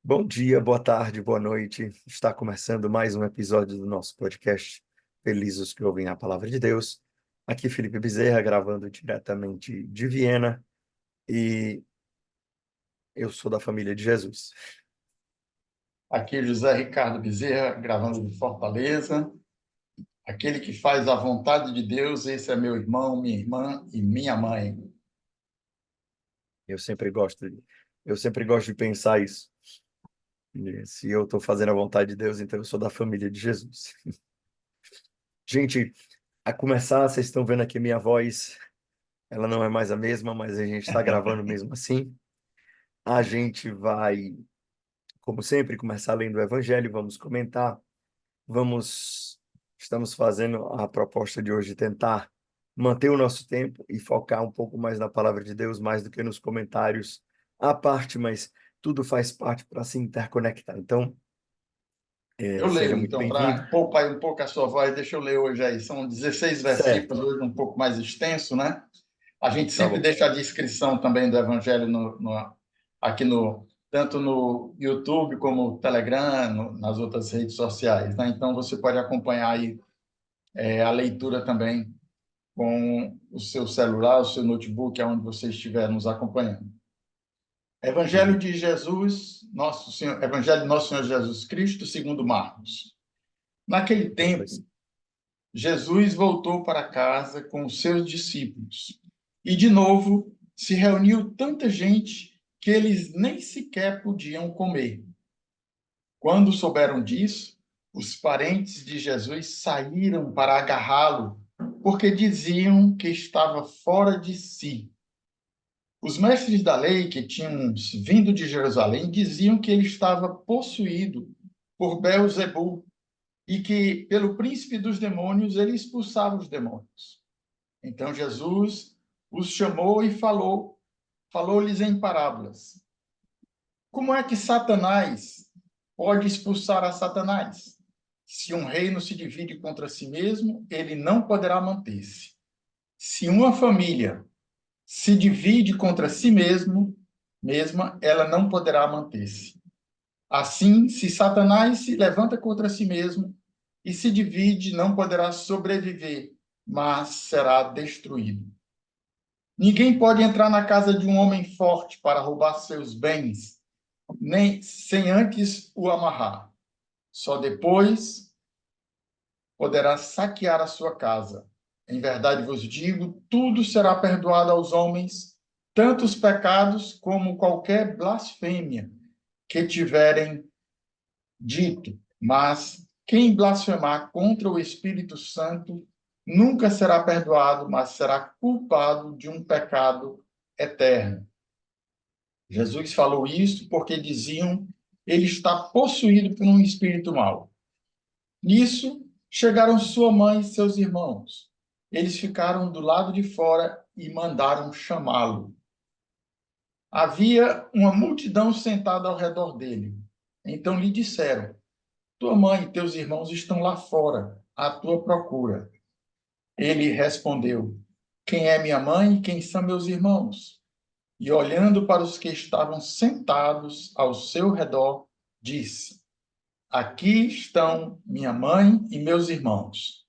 Bom dia, boa tarde, boa noite. Está começando mais um episódio do nosso podcast Felizes os que ouvem a palavra de Deus. Aqui Felipe Bezerra, gravando diretamente de Viena, e eu sou da família de Jesus. Aqui é José Ricardo Bezerra, gravando de Fortaleza. Aquele que faz a vontade de Deus, esse é meu irmão, minha irmã e minha mãe. Eu sempre gosto de, eu sempre gosto de pensar isso. Se eu estou fazendo a vontade de Deus, então eu sou da família de Jesus. Gente, a começar, vocês estão vendo aqui minha voz, ela não é mais a mesma, mas a gente está gravando mesmo assim. A gente vai, como sempre, começar lendo o Evangelho, vamos comentar. Estamos fazendo a proposta de hoje tentar manter o nosso tempo e focar um pouco mais na palavra de Deus, mais do que nos comentários à parte, mas tudo faz parte para se interconectar. Então, Eu seja leio, muito então, para bem-vindo. poupar um pouco a sua voz, deixa eu ler hoje aí. São 16 Certo, versículos, hoje um pouco mais extenso, né? A gente tá sempre bom. deixa a descrição também do Evangelho aqui tanto no YouTube como no Telegram, nas outras redes sociais, né? Então, você pode acompanhar aí a leitura também com o seu celular, o seu notebook, aonde você estiver nos acompanhando. Evangelho Uhum. de Jesus, nosso Senhor, Evangelho de nosso Senhor Jesus Cristo, segundo Marcos. Naquele tempo, Pois. Jesus voltou para casa com os seus discípulos. E de novo se reuniu tanta gente que eles nem sequer podiam comer. Quando souberam disso, os parentes de Jesus saíram para agarrá-lo, porque diziam que estava fora de si. Os mestres da lei que tinham vindo de Jerusalém diziam que ele estava possuído por Beelzebul e que, pelo príncipe dos demônios, ele expulsava os demônios. Então Jesus os chamou e falou-lhes em parábolas. Como é que Satanás pode expulsar a Satanás? Se um reino se divide contra si mesmo, ele não poderá manter-se. Se uma família se divide contra si mesma, ela não poderá manter-se. Assim, se Satanás se levanta contra si mesmo e se divide, não poderá sobreviver, mas será destruído. Ninguém pode entrar na casa de um homem forte para roubar seus bens, nem sem antes o amarrar. Só depois poderá saquear a sua casa. Em verdade vos digo, tudo será perdoado aos homens, tanto os pecados como qualquer blasfêmia que tiverem dito. Mas quem blasfemar contra o Espírito Santo nunca será perdoado, mas será culpado de um pecado eterno. Jesus falou isso porque diziam: ele está possuído por um espírito mau. Nisso, chegaram sua mãe e seus irmãos. Eles ficaram do lado de fora e mandaram chamá-lo. Havia uma multidão sentada ao redor dele. Então lhe disseram: tua mãe e teus irmãos estão lá fora, à tua procura. Ele respondeu: quem é minha mãe e quem são meus irmãos? E olhando para os que estavam sentados ao seu redor, disse: aqui estão minha mãe e meus irmãos.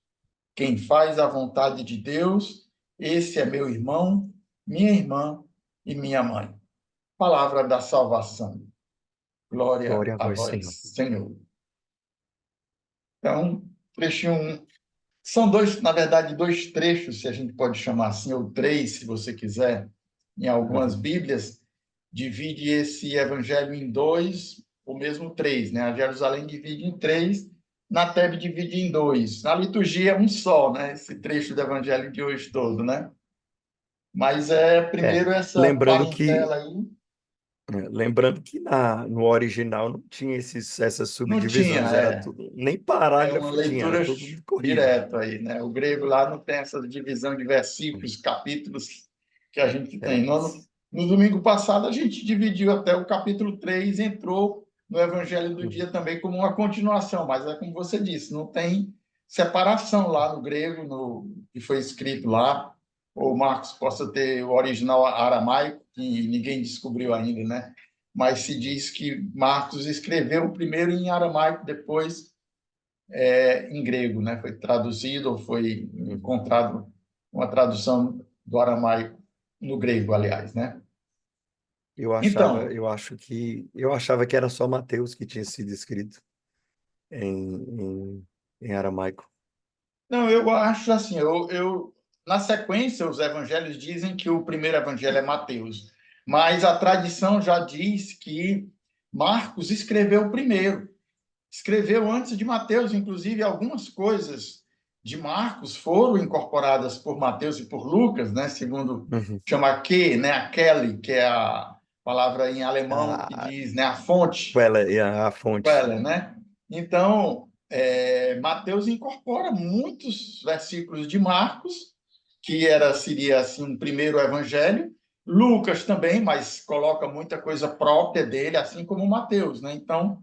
Quem faz a vontade de Deus, esse é meu irmão, minha irmã e minha mãe. Palavra da salvação. Glória Glória a a vós, vós, Senhor. Senhor. Então, trecho 1. São dois, na verdade, dois trechos, se a gente pode chamar assim, ou três, se você quiser. Em algumas Uhum. Bíblias, divide esse evangelho em dois, ou mesmo três, né? A Jerusalém divide em três, na Tebe divide em dois. Na liturgia é um só, né? Esse trecho do evangelho de hoje todo, né? Mas É, primeiro essa lembrando que, parentela aí. lembrando que no original não tinha essas Não tinha, subdivisões, era tudo, nem uma parágrafo tinha, era leitura tudo corrido. direto aí, né? O grego lá não tem essa divisão de versículos, capítulos que a gente É, tem. No domingo passado, a gente dividiu até o capítulo 3, entrou no Evangelho do Dia também como uma continuação, mas é como você disse, não tem separação lá no grego, no que foi escrito lá. Ou Marcos possa ter o original aramaico, que ninguém descobriu ainda, né? mas se diz que Marcos escreveu primeiro em aramaico, depois em grego, né? Foi traduzido ou foi Uhum. encontrado uma tradução do aramaico no grego, aliás, né? Então, Eu achava que era só Mateus que tinha sido escrito em aramaico. não, eu acho assim, na sequência, os evangelhos dizem que o primeiro evangelho é Mateus, mas a tradição já diz que Marcos escreveu primeiro. Escreveu antes de Mateus, inclusive algumas coisas de Marcos foram incorporadas por Mateus e por Lucas, né? Segundo Uhum. chama que, né? A Kelly, que é a palavra em alemão que A, diz, né? A fonte, a fonte. Quelle, né? Então, Mateus incorpora muitos versículos de Marcos, que seria assim um primeiro evangelho. Lucas também, mas coloca muita coisa própria dele, assim como Mateus, né? Então,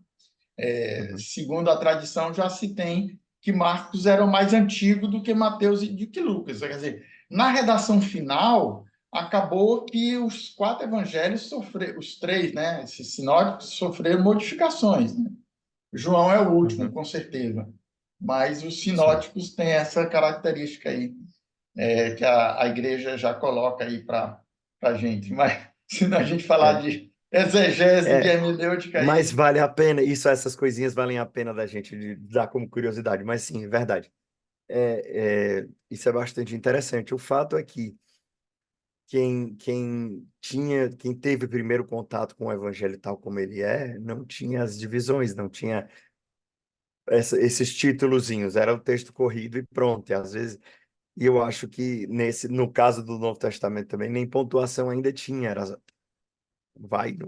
Uhum. segundo a tradição, já se tem que Marcos era o mais antigo do que Mateus e do que Lucas. Quer dizer, na redação final, acabou que os quatro evangelhos sofreram, os três, né, esses sinóticos, sofreram modificações, né? João é o último, Uhum. com certeza. Mas os Sim. sinóticos têm essa característica aí, que a igreja já coloca aí para a gente. Mas se a gente falar É. de exegese, de É, hermenêutica mas aí, vale a pena, essas coisinhas valem a pena da gente dar como curiosidade, mas sim, é verdade. Isso é bastante interessante. O fato é que quem teve primeiro contato com o evangelho tal como ele é, não tinha as divisões, não tinha esses títulozinhos, era o texto corrido e pronto. E às vezes, e eu acho que no caso do Novo Testamento também, nem pontuação ainda tinha,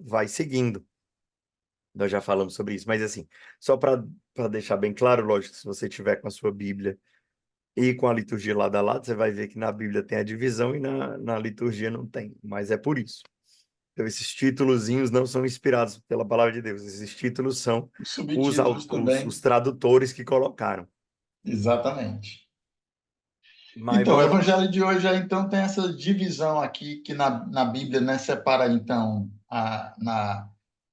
vai seguindo. Nós já falamos sobre isso, mas assim, só para deixar bem claro, lógico, se você tiver com a sua Bíblia e com a liturgia lado a lado, você vai ver que na Bíblia tem a divisão e na liturgia não tem, mas é por isso. Então, esses títulozinhos não são inspirados pela palavra de Deus, esses títulos são os subtítulos os também. tradutores que colocaram. Exatamente. Mas Então, o vamos lá. evangelho de hoje então tem essa divisão aqui que na Bíblia, né, separa então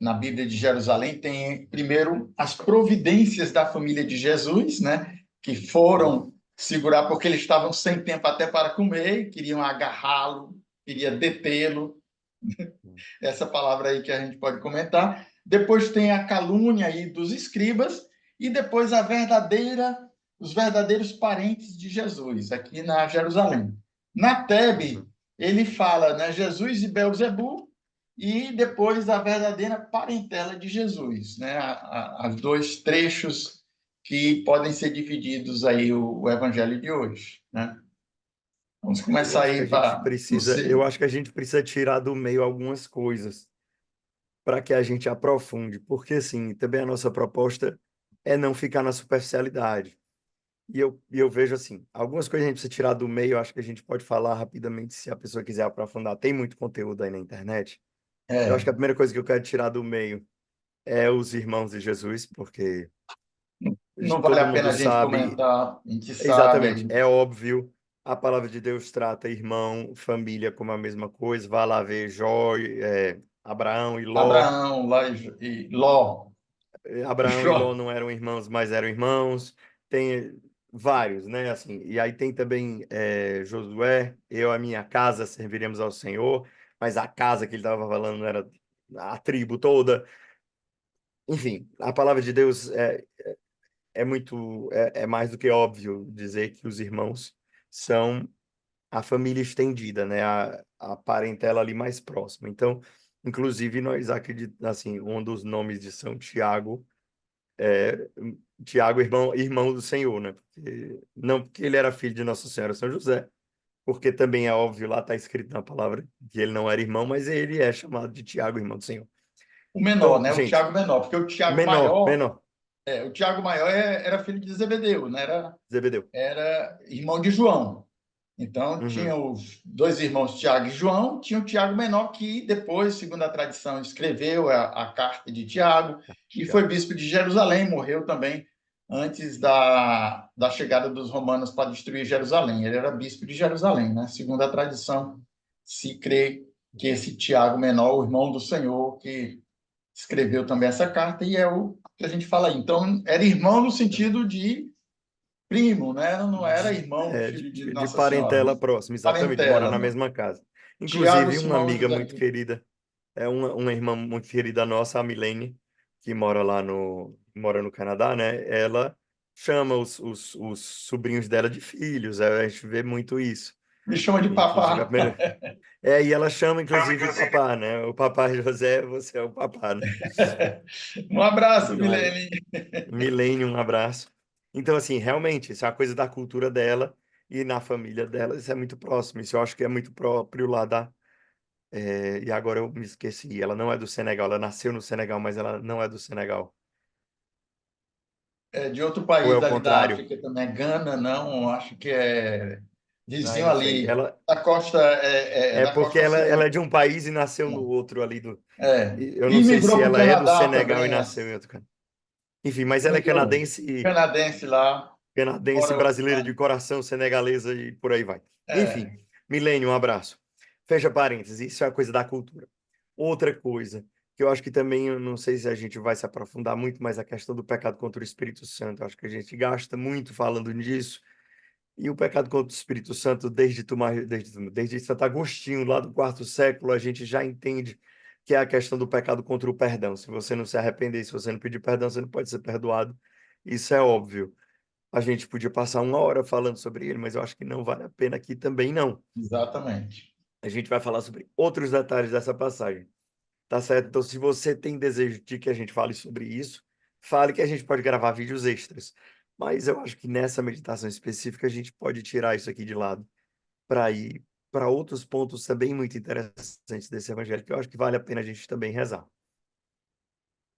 na Bíblia de Jerusalém tem primeiro as providências da família de Jesus, né, que foram segurar porque eles estavam sem tempo até para comer, queriam agarrá-lo, queria detê-lo, essa palavra aí que a gente pode comentar. Depois tem a calúnia aí dos escribas e depois os verdadeiros parentes de Jesus, aqui na Jerusalém. Na Tebe, Uhum. ele fala, né, Jesus e Belzebu, e depois a verdadeira parentela de Jesus, né, os dois trechos que podem ser divididos aí o evangelho de hoje, né? Vamos começar aí para Eu acho que a gente precisa tirar do meio algumas coisas para que a gente aprofunde, porque assim, também a nossa proposta é não ficar na superficialidade. E eu vejo assim, algumas coisas a gente precisa tirar do meio, eu acho que a gente pode falar rapidamente se a pessoa quiser aprofundar. Tem muito conteúdo aí na internet. Eu acho que a primeira coisa que eu quero tirar do meio é os irmãos de Jesus, porque não vale todo a pena mundo a gente sabe, comentar, a gente sabe exatamente, aí. é óbvio, a palavra de Deus trata irmão, família como a mesma coisa. Vá lá ver Abraão e Ló. Abraão, lá e Ló, Abraão e Ló Jó. não eram irmãos, mas eram irmãos. Tem vários, né? Assim, e aí tem também Josué, eu e a minha casa serviremos ao Senhor, mas a casa que ele estava falando não era a tribo toda. Enfim, a palavra de Deus é mais do que óbvio dizer que os irmãos são a família estendida, né? A parentela ali mais próxima. Então, inclusive, nós acreditamos, assim, um dos nomes de São Tiago é Tiago, irmão do Senhor, né? Não porque ele era filho de Nossa Senhora São José, porque também é óbvio, lá está escrito na palavra que ele não era irmão, mas ele é chamado de Tiago, irmão do Senhor. O menor, Então, né? O gente, Tiago menor, porque menor, menor, O Tiago maior era filho de Zebedeu, né? Zebedeu. Era irmão de João. Então, tinha Uhum. os dois irmãos Tiago e João, tinha o Tiago menor, que depois, segundo a tradição, escreveu a carta de Tiago e foi Tiago. bispo de Jerusalém, morreu também antes da chegada dos romanos para destruir Jerusalém. Ele era bispo de Jerusalém, né? Segundo a tradição, se crê que esse Tiago menor, o irmão do Senhor, que escreveu também essa carta e é o que a gente fala aí. Então, era irmão no sentido de primo, né? Não era irmão, filho de de Nossa Senhora, parentela mas próxima, exatamente, mora parentela, na né? mesma casa. Tiago, Inclusive, uma Simão, amiga José. muito querida, uma irmã muito querida nossa, a Milene, que mora mora no Canadá, né? Ela chama os sobrinhos dela de filhos, a gente vê muito isso. Me chama de Inclusive, papá. e ela chama, inclusive, o papá, né? O papá José, você é o papá, né? Um abraço, Então, Milene. Milene, um abraço. Então, assim, realmente, isso é uma coisa da cultura dela e na família dela, isso é muito próximo. Isso eu acho que é muito próprio lá e agora eu me esqueci, ela não é do Senegal, ela nasceu no Senegal, mas ela não é do Senegal. É de outro Ou é país o ali da contrário? África também. Gana, não, acho que é Ah, eu vizinho não sei. ali. Da costa, É da porque costa ela é ocidente. de um país e nasceu no outro ali do. É. Eu E não sei migrou se para o ela é do Canadá Senegal e também. nasceu em outro canto. Enfim, mas ela é Migrou. canadense, Canadense lá, canadense, mora brasileira de coração, senegalesa e por aí vai. Enfim, é, Milênio, um abraço. Fecha parênteses, isso é a coisa da cultura. Outra coisa, que eu acho que também, eu não sei se a gente vai se aprofundar muito, mas a questão do pecado contra o Espírito Santo, eu acho que a gente gasta muito falando nisso. E o pecado contra o Espírito Santo, desde Santo Agostinho, lá do quarto século, a gente já entende que é a questão do pecado contra o perdão. Se você não se arrepender, se você não pedir perdão, você não pode ser perdoado. Isso é óbvio. A gente podia passar uma hora falando sobre ele, mas eu acho que não vale a pena aqui também, não. exatamente. A gente vai falar sobre outros detalhes dessa passagem. Tá certo? Então, se você tem desejo de que a gente fale sobre isso, fale que a gente pode gravar vídeos extras. Mas eu acho que nessa meditação específica a gente pode tirar isso aqui de lado para ir para outros pontos também muito interessantes desse evangelho, que eu acho que vale a pena a gente também rezar.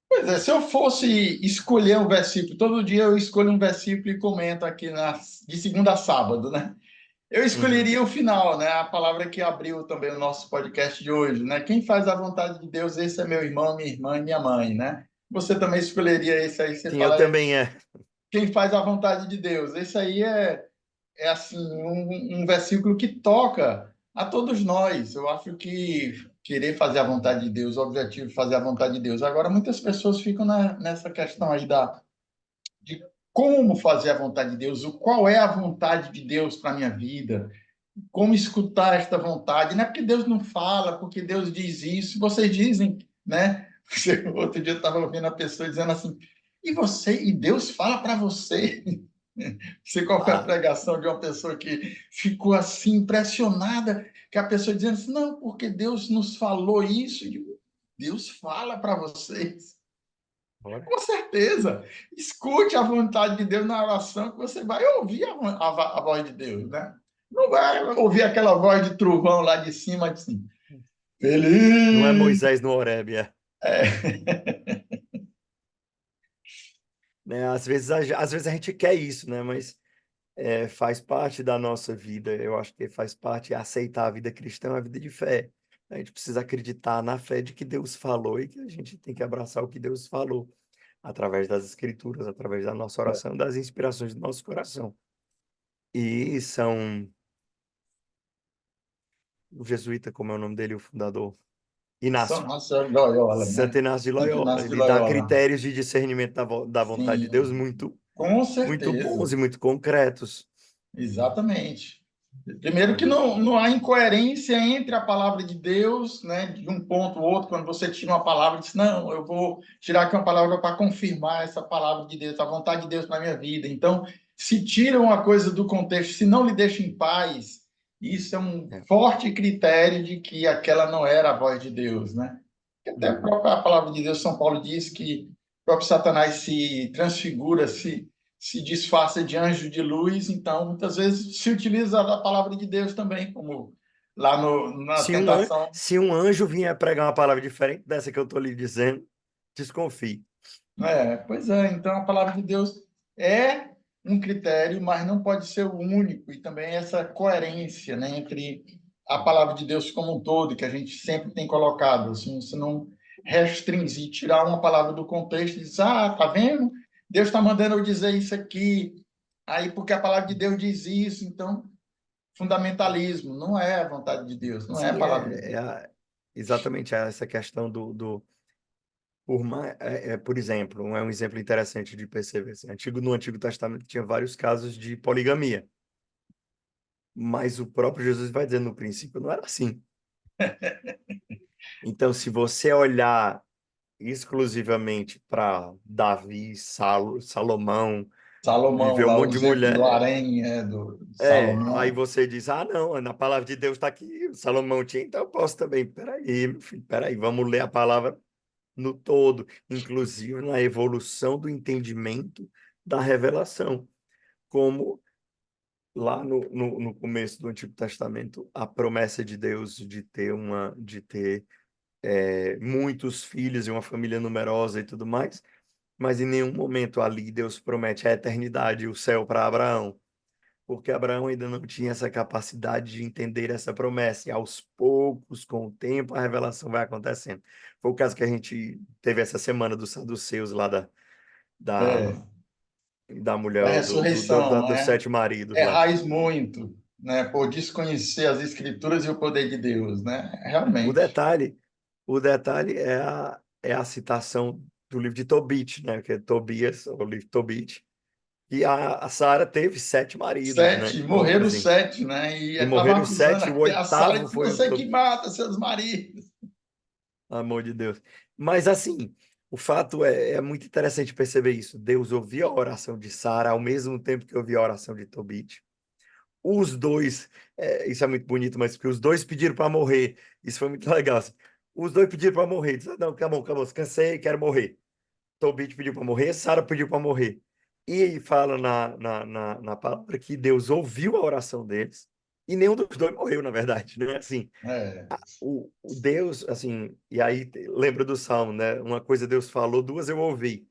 Pois é, se eu fosse escolher um versículo, todo dia eu escolho um versículo e comento aqui de segunda a sábado, né? Eu Uhum. escolheria o final, né? A palavra que abriu também o nosso podcast de hoje, né? Quem faz a vontade de Deus, esse é meu irmão, minha irmã e minha mãe, né? Você também escolheria esse aí, você Sim, eu fala, também quem faz a vontade de Deus. Esse aí é assim, um versículo que toca a todos nós. Eu acho que querer fazer a vontade de Deus, o objetivo de fazer a vontade de Deus. Agora, muitas pessoas ficam nessa questão aí de como fazer a vontade de Deus, qual é a vontade de Deus para a minha vida, como escutar esta vontade. Não é porque Deus não fala, porque Deus diz isso. Vocês dizem, né? Outro dia eu estava ouvindo a pessoa dizendo assim, e Deus fala para você. Sei qual foi a ah, pregação de uma pessoa que ficou assim impressionada, que a pessoa dizendo assim, não, porque Deus nos falou isso. Eu digo, Deus fala para vocês. bora. Com certeza. Escute a vontade de Deus na oração, que você vai ouvir a voz de Deus, né? Não vai ouvir aquela voz de trovão lá de cima, assim, Não é feliz. Moisés no Horebe, É, né? Às vezes a gente quer isso, né? Mas faz parte da nossa vida. Eu acho que faz parte aceitar a vida cristã, a vida de fé. A gente precisa acreditar na fé de que Deus falou e que a gente tem que abraçar o que Deus falou através das escrituras, através da nossa oração, das inspirações do nosso coração. E são o jesuíta, como é o nome dele, o fundador, São Inácio, Nossa Loyola, Santo né? Inácio de Santo Loyola. Inácio de Ele dá Loyola. critérios de discernimento da vontade de Deus Sim, com muito certeza. bons e muito concretos. Exatamente. Primeiro A que gente, não há incoerência entre a palavra de Deus, né, de um ponto ou outro, quando você tira uma palavra e diz, não, eu vou tirar aqui uma palavra para confirmar essa palavra de Deus, a vontade de Deus na minha vida. Então, se tira uma coisa do contexto, se não lhe deixa em paz, isso é um é, forte critério de que aquela não era a voz de Deus, né? Até a uhum. própria palavra de Deus, São Paulo diz que o próprio Satanás se transfigura, se disfarça de anjo de luz, então muitas vezes se utiliza a palavra de Deus também, como lá na tentação. Se um anjo vier pregar uma palavra diferente dessa que eu estou lhe dizendo, desconfie. Pois é, então a palavra de Deus é um critério, mas não pode ser o único, e também essa coerência, né, entre a palavra de Deus como um todo, que a gente sempre tem colocado, assim, se não restringir, tirar uma palavra do contexto e dizer, ah, tá vendo? Deus está mandando eu dizer isso aqui, aí porque a palavra de Deus diz isso, então fundamentalismo, não é a vontade de Deus, não é a Sim, palavra de Deus. exatamente essa questão por exemplo, um exemplo interessante de perceber. Assim, no Antigo Testamento tinha vários casos de poligamia, mas o próprio Jesus vai dizer no princípio não era assim. Então, se você olhar exclusivamente para Davi, Salomão, Salomão, viveu um lá, o monte de exemplo do mulher. harém, do Aí Salomão. você diz, ah, não, na palavra de Deus está aqui, o Salomão tinha, então eu posso também. Peraí, meu filho, peraí, vamos ler a palavra no todo, inclusive na evolução do entendimento da revelação, como lá no começo do Antigo Testamento, a promessa de Deus de ter muitos filhos e uma família numerosa e tudo mais, mas em nenhum momento ali Deus promete a eternidade e o céu para Abraão, porque Abraão ainda não tinha essa capacidade de entender essa promessa, e aos poucos, com o tempo, a revelação vai acontecendo. Foi o caso que a gente teve essa semana dos saduceus lá da, É, da da mulher, ressurreição, dos né? 7 maridos lá. Errais muito, né? Por desconhecer as escrituras e o poder de Deus, né? O Realmente. detalhe, o detalhe é a citação do livro de Tobit, né? Que é Tobias, o livro de Tobit, e a Sara teve 7 maridos, né? Sete, Então, morreram assim, sete, né? E e estavam morreram acusando 7, o a Sara e oitavo disse, foi o você que Tobit. mata seus maridos. Amor de Deus. Mas assim, o fato é muito interessante perceber isso. Deus ouvia a oração de Sara ao mesmo tempo que ouvia a oração de Tobit. Os dois, isso é muito bonito, mas porque os dois pediram para morrer. Isso foi muito legal. Assim. Os dois pediram para morrer. Disseram, não, acabou, cansei, quero morrer. Tobit pediu para morrer, Sara pediu para morrer. E fala na palavra que Deus ouviu a oração deles e nenhum dos dois morreu, na verdade, né? Assim, É, o Deus, assim, e aí lembra do Salmo, né? Uma coisa Deus falou, duas eu ouvi.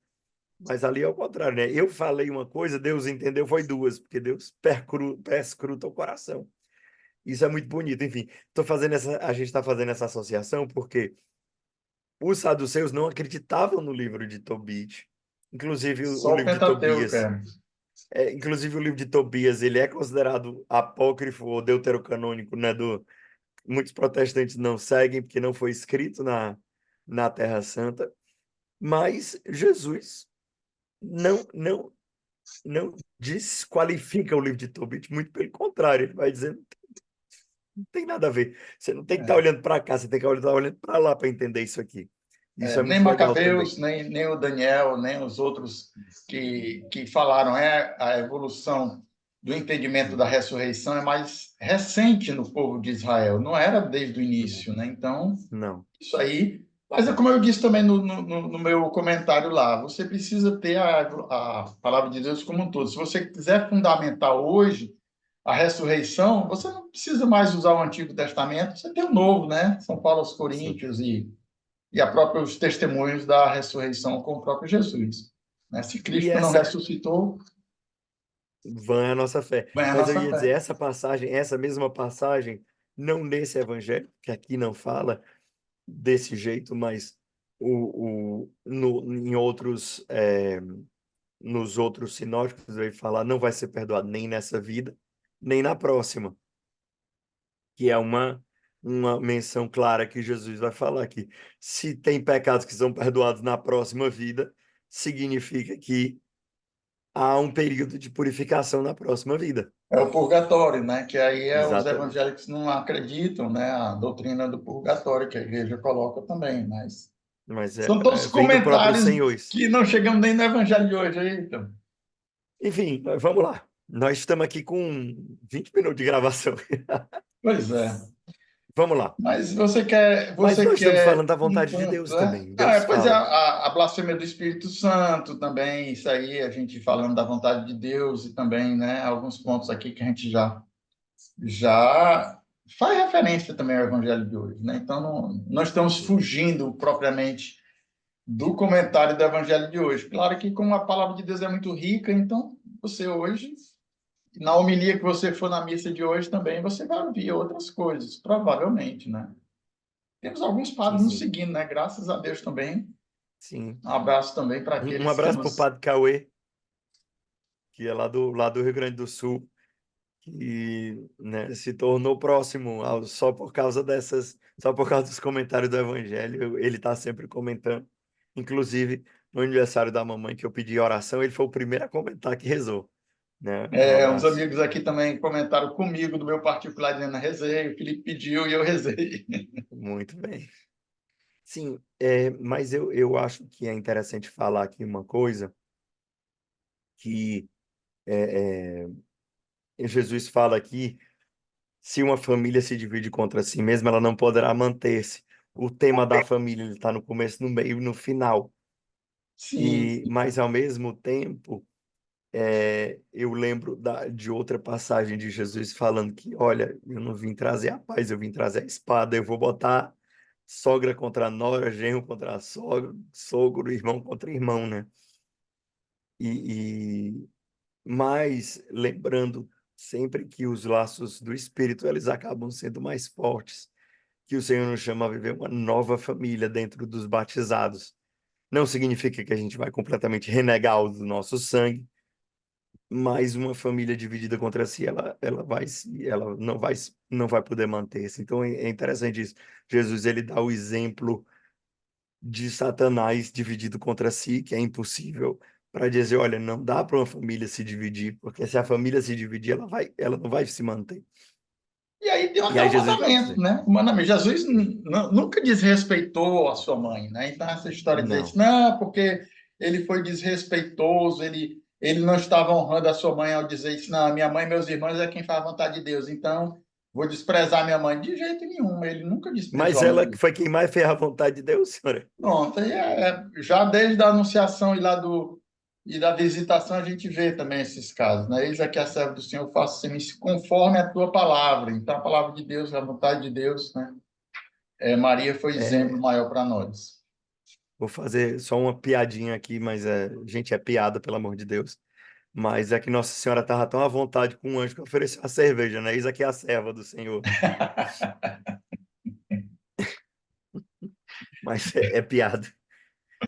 Mas ali é o contrário, né? Eu falei uma coisa, Deus entendeu, foi duas, porque Deus perscruta o coração. Isso é muito bonito. Enfim, a gente está fazendo essa associação porque os saduceus não acreditavam no livro de Tobit. Inclusive o só o livro de Pentateuco, Tobias. é. Inclusive o livro de Tobias, ele é considerado apócrifo ou deuterocanônico, né? Muitos protestantes não seguem porque não foi escrito na Terra Santa, mas Jesus não desqualifica o livro de Tobit, muito pelo contrário, ele vai dizendo não tem nada a ver. Você não tem que estar É. olhando para cá, você tem que estar olhando para lá para entender isso aqui. Isso é Nem muito legal também. Macabeus, nem o Daniel, nem os outros que falaram. A evolução do entendimento da ressurreição é mais recente no povo de Israel, não era desde o início, né? Então, Não. isso aí. Mas é como eu disse também no meu comentário lá, você precisa ter a palavra de Deus como um todo. Se você quiser fundamentar hoje a ressurreição, você não precisa mais usar o Antigo Testamento, você tem o Novo, né? São Paulo aos Sim. Coríntios e a própria, os testemunhos da ressurreição com o próprio Jesus. Né? Se E Cristo não essa ressuscitou, vã é a nossa fé. vem a Mas eu nossa ia dizer, fé. essa mesma passagem, não nesse evangelho, que aqui não fala desse jeito, mas em outros, nos outros sinóticos vai falar, não vai ser perdoado nem nessa vida, nem na próxima, que é uma menção clara que Jesus vai falar que se tem pecados que são perdoados na próxima vida, significa que há um período de purificação na próxima vida. É o purgatório, né? Que aí os Exatamente. evangélicos não acreditam, né? A doutrina do purgatório que a igreja coloca também, mas Mas são todos vem do próprio comentários Senhor isso. que não chegamos nem no evangelho de hoje aí, então. Enfim, vamos lá. Nós estamos aqui com 20 minutos de gravação. Pois é. Vamos lá. Mas Mas você nós estamos quer falando da um vontade de ponto, Deus né? também. Ah, Deus pois é, fala. a blasfêmia do Espírito Santo também, isso aí, a gente falando da vontade de Deus e também, né, alguns pontos aqui que a gente já faz referência também ao Evangelho de hoje, né? Então, não estamos Sim, fugindo propriamente do comentário do Evangelho de hoje. Claro que como a palavra de Deus é muito rica, então você hoje, na homilia que você for na missa de hoje também, você vai ouvir outras coisas, provavelmente, né? Temos alguns sim, padres nos sim. seguindo, né? Graças a Deus também. Sim. Um abraço também para Um aqueles que abraço para o nos. Padre Cauê, que é lá do Rio Grande do Sul, que, né, se tornou próximo só por causa dos comentários do Evangelho. Ele está sempre comentando. Inclusive, no aniversário da mamãe que eu pedi oração, ele foi o primeiro a comentar que rezou, né? Um Uns abraço. amigos aqui também comentaram comigo do meu particular, dizendo, rezei, o Felipe pediu e eu rezei. Muito bem. Sim, mas eu acho que é interessante falar aqui uma coisa que é, Jesus fala aqui, se uma família se divide contra si mesma, ela não poderá manter-se. O tema da família ele está no começo, no meio e no final. Sim, Mas ao mesmo tempo, eu lembro de outra passagem de Jesus falando que, olha, eu não vim trazer a paz, eu vim trazer a espada. Eu vou botar sogra contra nora, genro contra sogra, sogro, irmão contra irmão, né? E, mas lembrando sempre que os laços do espírito eles acabam sendo mais fortes, que o Senhor nos chama a viver uma nova família dentro dos batizados. Não significa que a gente vai completamente renegar o do nosso sangue, mas uma família dividida contra si, ela não vai poder manter-se. Então é interessante isso. Jesus ele dá o exemplo de Satanás dividido contra si, que é impossível, para dizer, olha, não dá para uma família se dividir, porque se a família se dividir, ela não vai se manter. e aí tem E até aí um Jesus vai mandamento, dizer, né? O mandamento. Jesus nunca desrespeitou a sua mãe, né? Então, essa história de dizer isso, não. não, porque ele foi desrespeitoso, ele não estava honrando a sua mãe ao dizer isso, não, minha mãe e meus irmãos é quem faz a vontade de Deus, então vou desprezar minha mãe. De jeito nenhum, ele nunca desprezou Mas a mãe ela dele. foi quem mais fez a vontade de Deus, senhora. Pronto, aí já desde a anunciação e da visitação a gente vê também esses casos, né? Eis aqui a serva do Senhor, faça-se conforme a tua palavra. Então, a palavra de Deus, a vontade de Deus, né? Maria foi exemplo É, maior para nós. vou fazer só uma piadinha aqui, mas gente, é piada, pelo amor de Deus. Mas é que Nossa Senhora estava tão à vontade com o anjo que ofereceu a cerveja, né? Eis aqui a serva do Senhor. Mas é piada,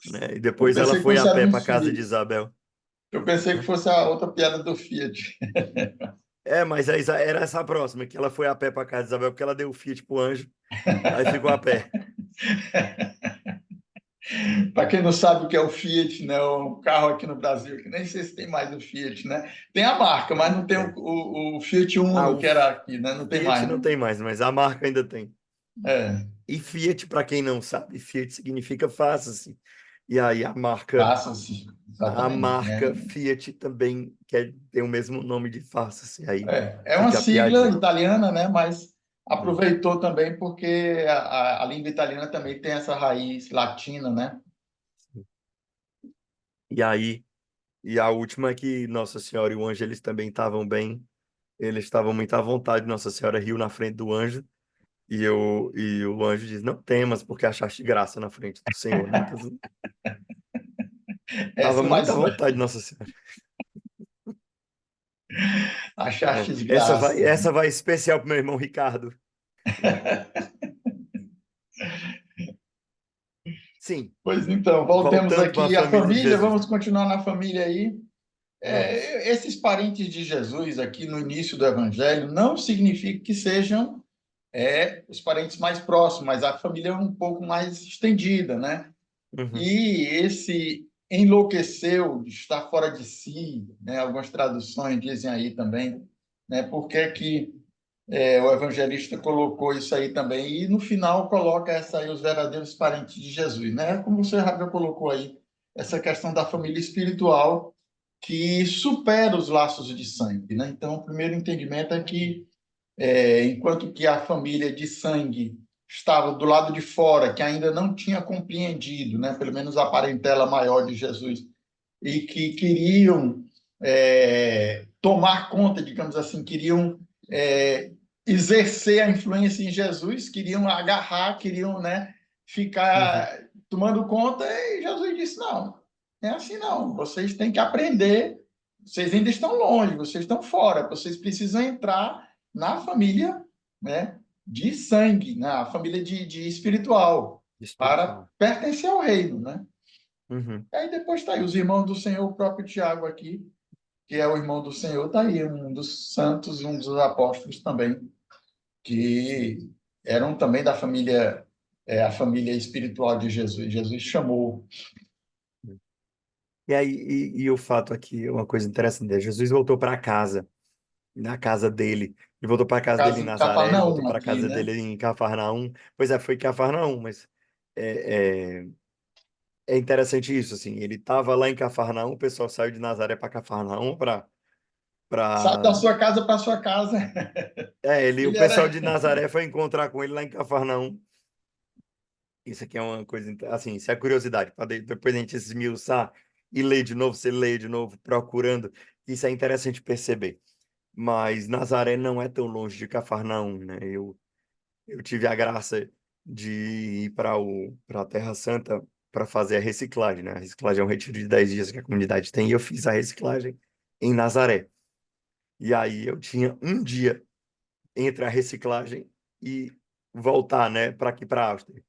né? E Eu depois ela pensei que foi a fosse era pé um para casa de Fiat. Isabel, Eu pensei que né? fosse a outra piada do Fiat. Mas era essa próxima, que ela foi a pé para casa de Isabel, porque ela deu o Fiat pro anjo, aí ficou a pé. Para quem não sabe o que é o Fiat, né? O carro aqui no Brasil, que nem sei se tem mais o Fiat, né? Tem a marca, mas não tem Tem. o Fiat Uno, O que era aqui, né? Não tem Fiat mais, não né? tem mais, mas a marca ainda tem. É, E Fiat, para quem não sabe, Fiat significa faça-se. E aí passa-se, a exatamente, né? marca Fiat também tem o mesmo nome de faça-se. Aí É uma fica a sigla piadinha. italiana, né? Mas Hum. aproveitou também porque a língua italiana também tem essa raiz latina, né? E aí, e a última é que Nossa Senhora e o anjo, eles também estavam bem, eles estavam muito à vontade. Nossa Senhora riu na frente do anjo, e o anjo diz, não temas, porque achaste graça na frente do Senhor, né? Então, estava Essa é muito à mais vontade, Nossa Senhora. achaste de Essa graça. essa vai especial pro meu irmão Ricardo. Sim, Pois então, voltemos voltando para a aqui à família de família, Jesus. vamos continuar na família aí. Vamos. Esses parentes de Jesus aqui no início do Evangelho não significa que sejam os parentes mais próximos, mas a família é um pouco mais estendida, né? Uhum, E esse enlouqueceu, está fora de si, né? Algumas traduções dizem aí também, né? Por que que o evangelista colocou isso aí também? E no final coloca essa aí, os verdadeiros parentes de Jesus, né? Como você já colocou aí, essa questão da família espiritual que supera os laços de sangue, né? Então, o primeiro entendimento é que enquanto que a família de sangue estava do lado de fora, que ainda não tinha compreendido, né, pelo menos a parentela maior de Jesus, e que queriam tomar conta, digamos assim, queriam é, exercer a influência em Jesus, queriam agarrar, queriam, né, uhum, ficar tomando conta, e Jesus disse, não, é assim não, vocês têm que aprender, vocês ainda estão longe, vocês estão fora, vocês precisam entrar na família, né, de sangue, na família de espiritual, para espiritual. pertencer ao reino, né? Uhum. Aí depois está aí os irmãos do Senhor, o próprio Tiago aqui, que é o irmão do Senhor, está aí, um dos santos, um dos apóstolos também, que eram também da família, a família espiritual de Jesus. Jesus chamou. E aí, e o fato aqui, uma coisa interessante, Jesus voltou para casa, na casa dele. Ele voltou para casa dele Caso em em Nazaré, ele voltou Cafarnaum para aqui, casa né? dele em Cafarnaum. Pois é, foi em Cafarnaum, mas é, é, é interessante isso, assim. Ele estava lá em Cafarnaum, o pessoal saiu de Nazaré para Cafarnaum Sai da para sua casa para sua casa. o Ele pessoal era. de Nazaré foi encontrar com ele lá em Cafarnaum. Isso aqui é uma coisa, assim, isso é curiosidade, para depois a gente esmiuçar e ler de novo, você lê de novo, procurando. Isso é interessante perceber. Mas Nazaré não é tão longe de Cafarnaum, né? Eu tive a graça de ir para a Terra Santa para fazer a reciclagem, né? A reciclagem é um retiro de 10 dias que a comunidade tem, e eu fiz a reciclagem em Nazaré. E aí eu tinha um dia entre a reciclagem e voltar, né, para aqui para Áustria.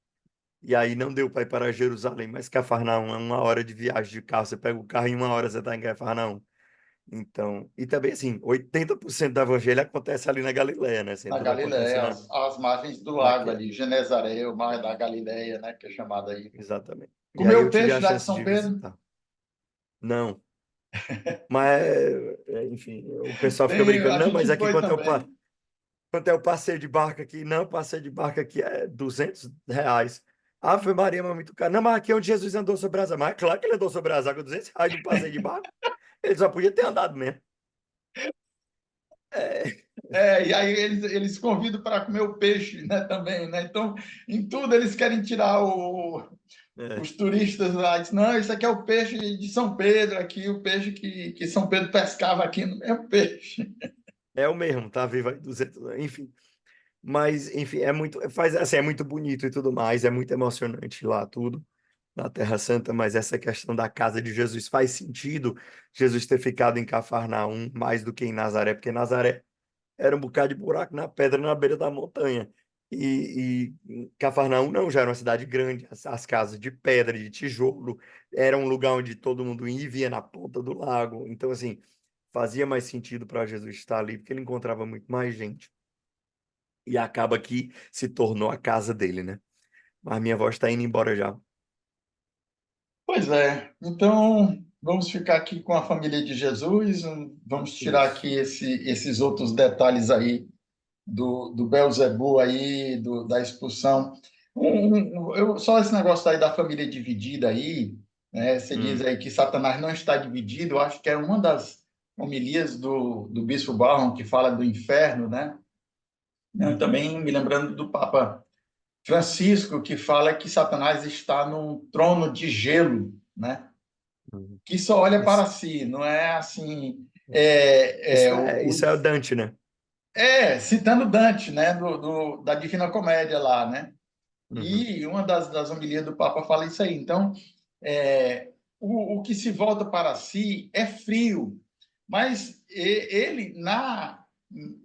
E aí não deu para ir para Jerusalém, mas Cafarnaum é 1 hora de viagem de carro. Você pega o carro em 1 hora você está em Cafarnaum. Então, e também assim, 80% do evangelho acontece ali na Galileia, né? Assim, Na tudo acontece Galiléia, às margens do lago naquele, ali, Genezaré, o mar da Galiléia, né, que é chamado aí. exatamente. E aí eu Comeu tive peixe a lá de chance São de Pedro? visitar. Não, mas enfim, o pessoal fica Tem, brincando, a não, mas gente aqui foi também. quanto é o passeio de barco aqui? Não, o passeio de barco aqui é R$ 200. Ave Maria, mas é muito caro. Não, mas aqui é onde Jesus andou sobre as águas. Mas é claro que ele andou sobre as águas, R$ 200 do passeio de barco. Ele só podia ter andado mesmo. É, E aí eles convidam para comer o peixe, né, também, né? Então, em tudo eles querem tirar é, os turistas lá. Diz, não, isso aqui é o peixe de São Pedro, aqui, o peixe que São Pedro pescava aqui, não é o peixe. é o mesmo, tá vivo aí 200 anos, enfim. Mas, enfim, é muito bonito e tudo mais, é muito emocionante lá tudo, na Terra Santa, mas essa questão da casa de Jesus faz sentido Jesus ter ficado em Cafarnaum mais do que em Nazaré, porque Nazaré era um bocado de buraco na pedra na beira da montanha. E Cafarnaum não, já era uma cidade grande, as casas de pedra, de tijolo, era um lugar onde todo mundo ia e via na ponta do lago. Então, assim, fazia mais sentido para Jesus estar ali, porque ele encontrava muito mais gente. E acaba que se tornou a casa dele, né? Mas minha avó está indo embora já. Pois é. Então, vamos ficar aqui com a família de Jesus, vamos tirar Isso. aqui esses outros detalhes aí do Beelzebub aí, da expulsão. Só esse negócio aí da família dividida aí, né? Você diz Hum, aí que Satanás não está dividido, eu acho que é uma das homilias do Bispo Barron que fala do inferno, né? Eu também me lembrando do Papa Francisco, que fala que Satanás está num trono de gelo, né? hum. Que só olha para Isso, si, não é assim. isso é o Dante, né? Citando Dante, né, da Divina Comédia lá, né? Uhum, E uma das homilias do Papa fala isso aí. Então, o que se volta para si é frio, mas ele,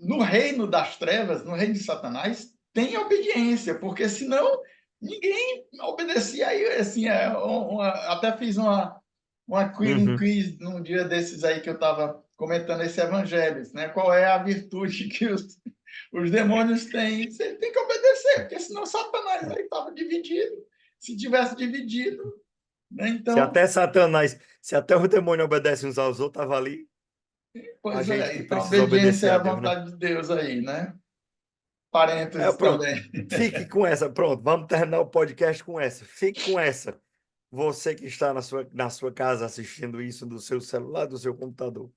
no reino das trevas, no reino de Satanás, tem obediência, porque senão ninguém obedecia. Aí, assim, até fiz um uhum. quiz num dia desses aí que eu estava comentando esse evangelho, né? Qual é a virtude que os demônios têm? Você tem que obedecer, porque senão Satanás aí estava dividido. Se tivesse dividido, né? Então, Se até o demônio obedece uns aos outros, tava ali a pois gente é. que Então, a precisa obediência obedecer é a a Deus, né? vontade de Deus aí, né? É, Parênteses pronto. também. Fique com essa. Pronto, vamos terminar o podcast com essa. Fique com essa. Você que está na sua casa assistindo isso do seu celular, do seu computador.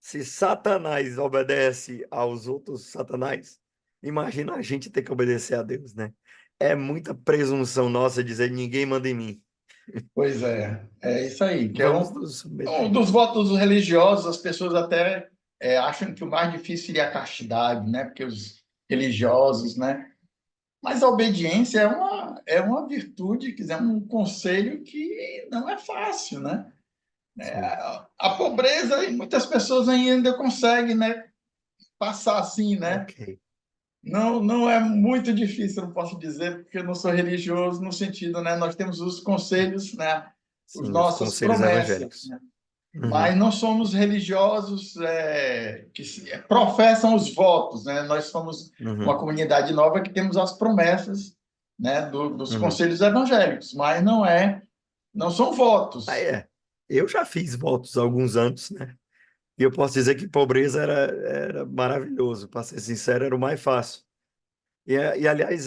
Se Satanás obedece aos outros Satanás, imagina a gente ter que obedecer a Deus, né? É muita presunção nossa dizer ninguém manda em mim. Pois é isso aí, que é Vamos um, nos um submeter. dos votos religiosos, as pessoas até acham que o mais difícil seria a castidade, né? Porque os religiosos, né? Mas a obediência é uma virtude, quer dizer, um conselho que não é fácil, né? Sim. A pobreza, e muitas pessoas ainda conseguem, né, passar assim, né? Ok. Não, não é muito difícil, eu não posso dizer, porque eu não sou religioso no sentido, né? Nós temos os conselhos, né? As Sim, os nossas conselhos promessas, evangélicos. né? Uhum, Mas não somos religiosos que professam os votos, né? Nós somos uma uhum, comunidade nova que temos as promessas né, dos Uhum. conselhos evangélicos, mas não são Ah, votos. é. Eu já fiz votos há alguns anos, né? E eu posso dizer que pobreza era maravilhoso, para ser sincero, era o mais fácil. Aliás,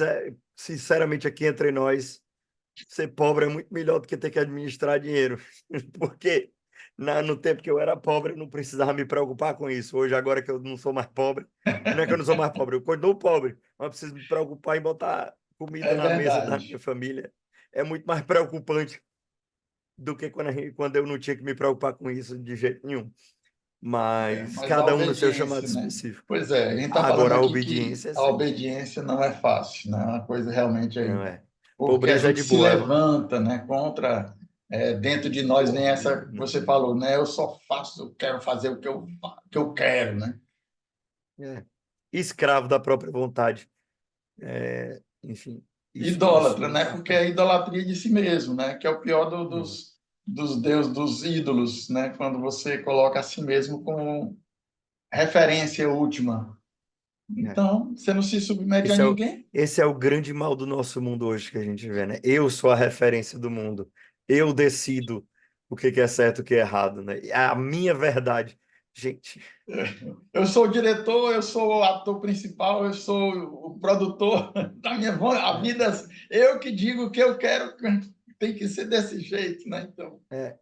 sinceramente, aqui entre nós, ser pobre é muito melhor do que ter que administrar dinheiro. Porque no tempo que eu era pobre, eu não precisava me preocupar com isso. Hoje, agora que eu não sou mais pobre, não é que eu não sou mais pobre, eu continuo pobre, mas preciso me preocupar em botar comida É na mesa da minha verdade. família. É muito mais preocupante do que quando eu não tinha que me preocupar com isso de jeito nenhum. Mas Mas a cada um no seu chamado obediência, né? específico. Pois é, a gente está falando Agora, a aqui que obediência, a sim. obediência não é fácil, né? É uma coisa realmente aí. Não é. Porque a Pobreza é gente de se boa. levanta, né, contra, dentro de nós vem essa que você falou, né? Eu só faço, eu quero fazer o que eu quero, né? É. Escravo da própria vontade. Enfim, isso Idólatra, né? não. Porque é a idolatria de si mesmo, né? Que é o pior Uhum. dos deuses, dos ídolos, né? Quando você coloca a si mesmo como referência última. É. Então, você não se submete a Esse é o, ninguém. esse é o grande mal do nosso mundo hoje que a gente vê, né? Eu sou a referência do mundo. Eu decido o que é certo e o que é errado, né? A minha verdade. Gente, Eu sou o diretor, eu sou o ator principal, eu sou o produtor da minha a é, vida. Eu que digo o que eu quero, tem que ser desse jeito, né? Então, é,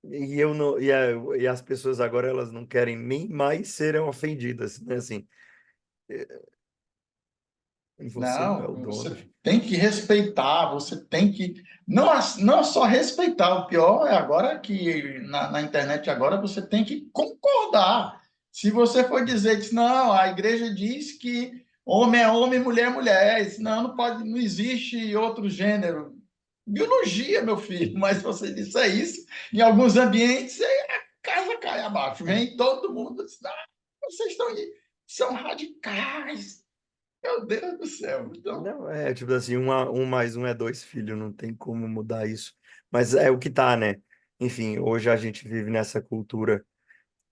e eu não, e as pessoas agora elas não querem nem mais serem ofendidas, né? Assim, você não é não, o dono. você tem que respeitar, você tem que não só respeitar, o pior é agora que na internet agora você tem que concordar. Se você for dizer que não, a igreja diz que homem é homem, mulher é mulher, não, não pode, não existe outro gênero. Biologia, meu filho, mas se você disser isso, em alguns ambientes, aí a casa cai abaixo. É. Vem todo mundo, diz, ah, vocês estão aí, são radicais. Meu Deus do céu. Então, Não, tipo assim, um mais um é dois filhos, não tem como mudar isso. Mas é o que tá, né? Enfim, hoje a gente vive nessa cultura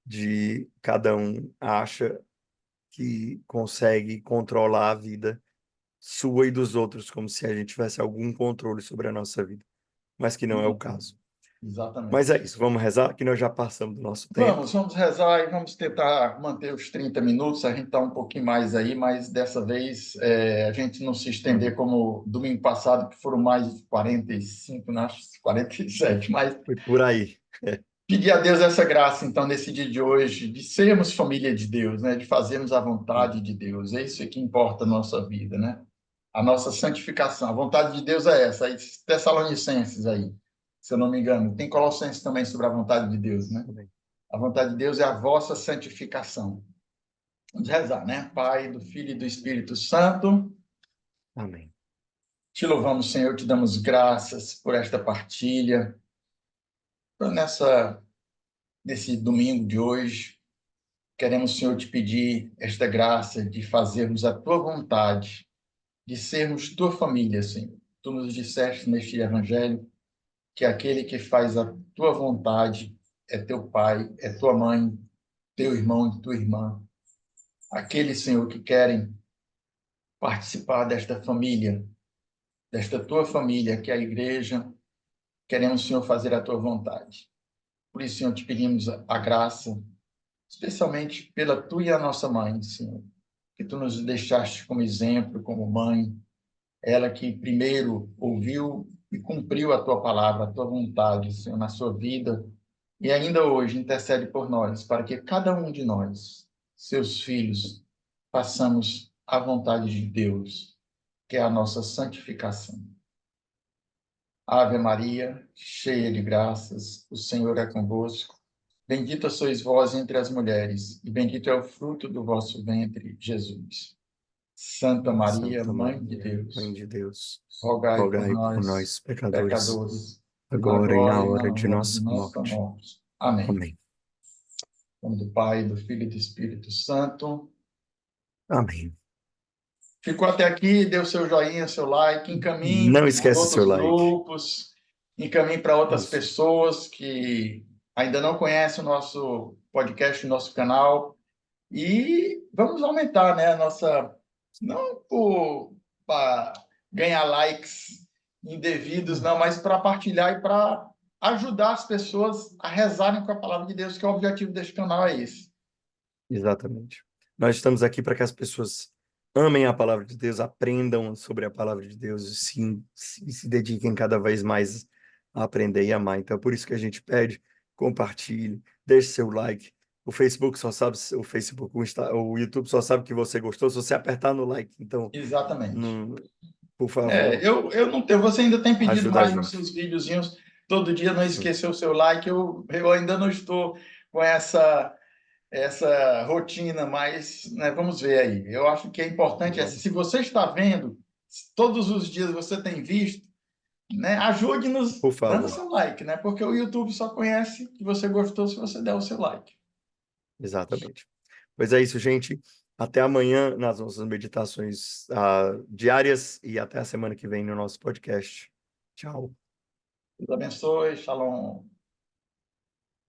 de cada um acha que consegue controlar a vida sua e dos outros, como se a gente tivesse algum controle sobre a nossa vida, mas que não é o caso. Mas é exatamente. isso, vamos rezar, que nós já passamos do nosso tempo. Vamos rezar e vamos tentar manter os 30 minutos. A gente está um pouquinho mais aí, mas dessa vez a gente não se estender Uhum. como domingo passado, que foram mais de 45, né? 47. Mas Foi por aí. pedir a Deus essa graça, então, nesse dia de hoje, de sermos família de Deus, né? De fazermos a vontade de Deus. É isso que importa na nossa vida, né? A nossa santificação. A vontade de Deus é essa. Aí, Tessalonicenses aí, se eu não me engano. Tem Colossenses também sobre a vontade de Deus, né? Amém. A vontade de Deus é a vossa santificação. Vamos rezar, né? Pai, do Filho e do Espírito Santo. Amém. Te louvamos, Senhor, te damos graças por esta partilha, por nesse domingo de hoje. Queremos, Senhor, te pedir esta graça de fazermos a tua vontade, de sermos tua família, Senhor. Tu nos disseste neste evangelho que aquele que faz a tua vontade é teu pai, é tua mãe, teu irmão e tua irmã. Aqueles, Senhor, que querem participar desta família, desta tua família, que é a igreja, queremos, Senhor, fazer a tua vontade. Por isso, Senhor, te pedimos a graça, especialmente pela tua e a nossa mãe, Senhor, que tu nos deixaste como exemplo, como mãe, ela que primeiro ouviu e cumpriu a tua palavra, a tua vontade, Senhor, na sua vida, e ainda hoje intercede por nós, para que cada um de nós, seus filhos, façamos a vontade de Deus, que é a nossa santificação. Ave Maria, cheia de graças, o Senhor é convosco. Bendita sois vós entre as mulheres, e bendito é o fruto do vosso ventre, Jesus. Santa Maria, Santa Mãe de Maria, Mãe Deus, de Deus, rogai por rogai por nós, nós, pecadores, pecadores, agora e na agora e na hora de hora de nossa nossa morte. morte. Amém. Amém. Em nome do Pai, do Filho e do Espírito Santo. Amém. Ficou até aqui, deu seu joinha, seu like, encaminhe Não para esquece seu outros like. grupos, encaminhe para outras Isso. pessoas que ainda não conhecem o nosso podcast, o nosso canal. E vamos aumentar, né, a nossa, não por, ganhar likes indevidos, não, mas para partilhar e para ajudar as pessoas a rezarem com a palavra de Deus, que é o objetivo deste canal é esse. Exatamente. Nós estamos aqui para que as pessoas amem a palavra de Deus, aprendam sobre a palavra de Deus e se dediquem cada vez mais a aprender e amar. Então, é por isso que a gente pede, compartilhe, deixe seu like. O Facebook só sabe, o YouTube só sabe que você gostou se você apertar no like. Então, Exatamente. por favor, Eu não tenho, você ainda tem pedido ajuda a mais nos gente. seus videozinhos, todo dia não Sim, esquecer o seu like, eu ainda não estou com essa rotina, mas né, vamos ver aí. Eu acho que é importante, se você está vendo, se todos os dias você tem visto, né, ajude-nos por dando favor. seu like, né? Porque o YouTube só conhece que você gostou se você der o seu like. Exatamente. Pois é isso, gente. Até amanhã nas nossas meditações diárias e até a semana que vem no nosso podcast. Tchau. Deus abençoe, shalom.